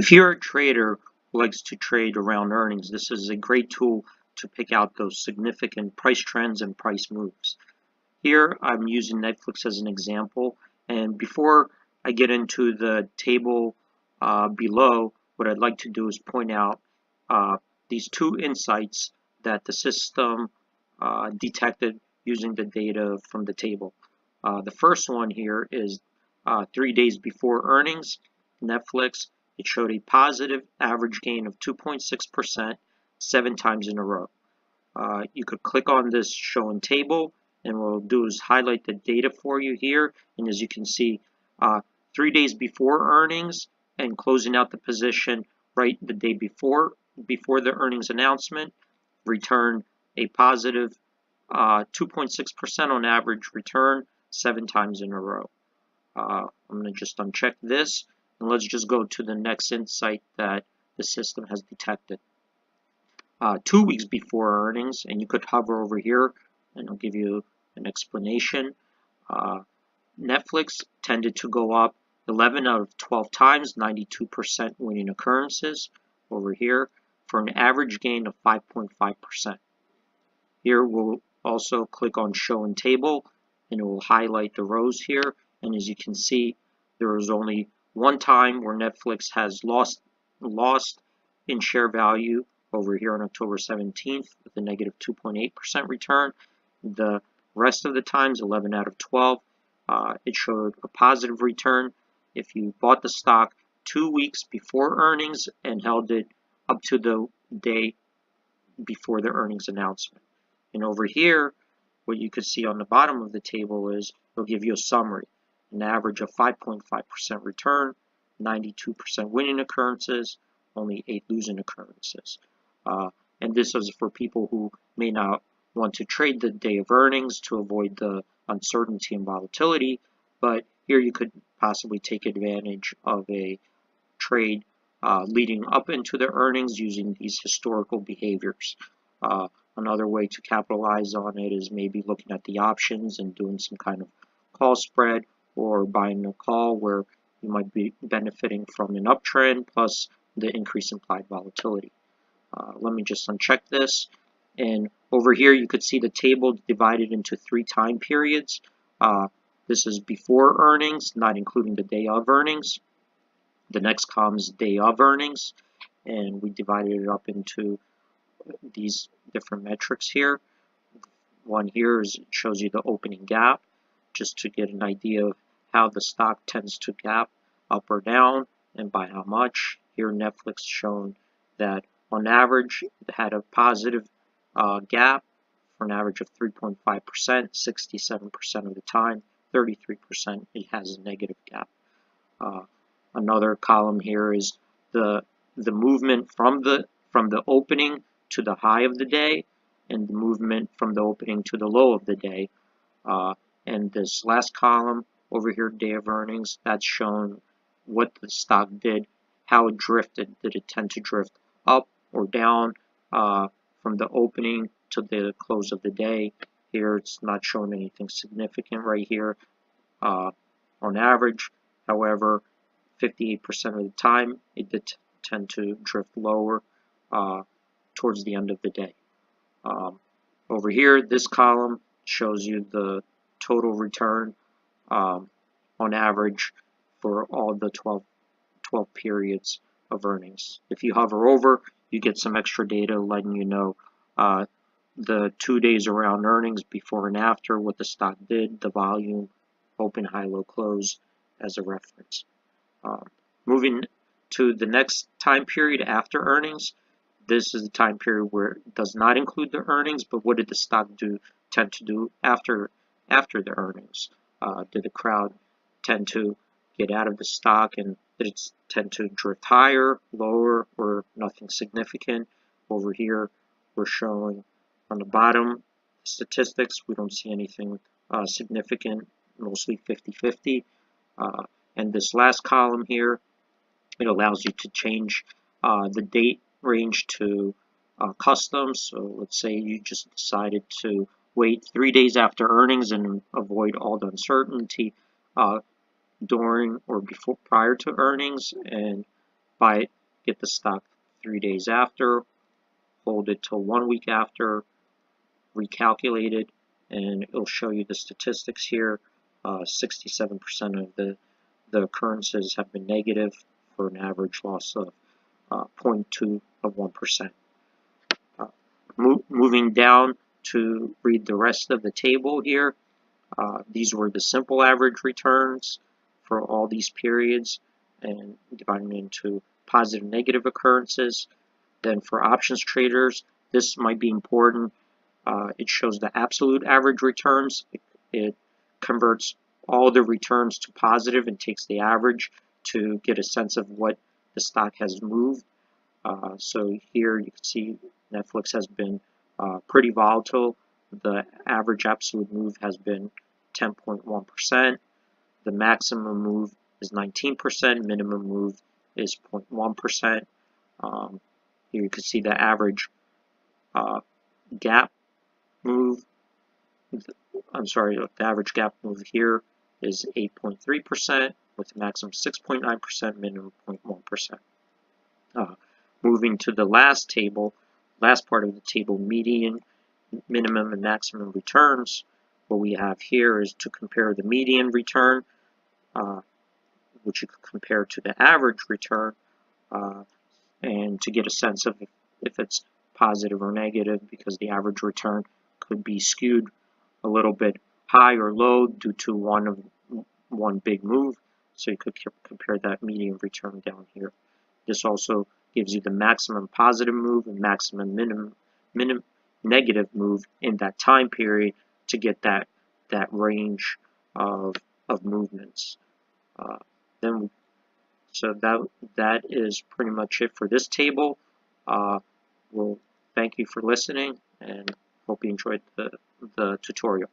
If you're a trader who likes to trade around earnings, this is a great tool to pick out those significant price trends and price moves. Here I'm using Netflix as an example, and before I get into the table below, what I'd like to do is point out these two insights that the system detected using the data from the table. The first one here is 3 days before earnings, Netflix. It showed a positive average gain of 2.6% 7 times in a row. You could click on this show and table, and what we'll do is highlight the data for you here. And as you can see, 3 days before earnings and closing out the position right the day before the earnings announcement, returned a positive 2.6% on average return 7 times in a row. I'm going to just uncheck this, and let's just go to the next insight that the system has detected. 2 weeks before earnings, and you could hover over here and I'll give you an explanation. Netflix tended to go up 11 out of 12 times, 92% winning occurrences over here for an average gain of 5.5%. Here we'll also click on show and table, and it will highlight the rows here, and as you can see, there is only one time where Netflix has lost in share value over here on October 17th with a negative 2.8% return. The rest of the times, 11 out of 12, it showed a positive return if you bought the stock 2 weeks before earnings and held it up to the day before the earnings announcement. And over here, what you could see on the bottom of the table is it'll give you a summary. An average of 5.5% return, 92% winning occurrences, only 8 losing occurrences. And this is for people who may not want to trade the day of earnings to avoid the uncertainty and volatility, but here you could possibly take advantage of a trade leading up into the earnings using these historical behaviors. Another way to capitalize on it is maybe looking at the options and doing some kind of call spread, or buying a call where you might be benefiting from an uptrend plus the increase implied volatility. Let me just uncheck this, and over here you could see the table divided into 3 time periods. This is before earnings, not including the day of earnings. The next column is day of earnings, and we divided it up into these different metrics here. One here shows you the opening gap, just to get an idea of how the stock tends to gap up or down and by how much. Here Netflix shown that on average it had a positive gap for an average of 3.5%, 67% of the time. 33% it has a negative gap. Another column here is the movement from the opening to the high of the day, and the movement from the opening to the low of the day. And this last column over here, day of earnings, that's shown what the stock did, how it drifted. Did it tend to drift up or down from the opening to the close of the day? Here it's not showing anything significant right here. On average, however, 58% of the time it did tend to drift lower towards the end of the day. Over here, this column shows you the total return on average for all the 12 periods of earnings. If you hover over, you get some extra data letting you know the 2 days around earnings, before and after, what the stock did, the volume, open, high, low, close as a reference. Moving to the next time period after earnings, this is the time period where it does not include the earnings, but what did the stock tend to do after the earnings? Did the crowd tend to get out of the stock, and did it tend to drift higher, lower, or nothing significant? Over here, we're showing on the bottom statistics. We don't see anything significant, mostly 50-50. And this last column here, it allows you to change the date range to custom. So let's say you just decided to wait 3 days after earnings and avoid all the uncertainty during or prior to earnings, and buy it, get the stock 3 days after, hold it till 1 week after, recalculate it, and it'll show you the statistics here. 67% of the occurrences have been negative for an average loss of 0.2 of 1%. Moving down to read the rest of the table here, these were the simple average returns for all these periods and divided into positive and negative occurrences. Then for options traders, this might be important. It shows the absolute average returns. It converts all the returns to positive and takes the average to get a sense of what the stock has moved. So here you can see Netflix has been pretty volatile. The average absolute move has been 10.1%. The maximum move is 19%. Minimum move is 0.1%. Here you can see the average gap move. The average gap move here is 8.3% with a maximum 6.9%, minimum 0.1%. Moving to the last part of the table, median, minimum, and maximum returns. What we have here is to compare the median return, which you can compare to the average return, and to get a sense of if it's positive or negative, because the average return could be skewed a little bit high or low due to one big move. So you could compare that median return down here. This also gives you the maximum positive move and maximum minimum negative move in that time period to get that range of movements. So that is pretty much it for this table. Well, thank you for listening, and hope you enjoyed the tutorial.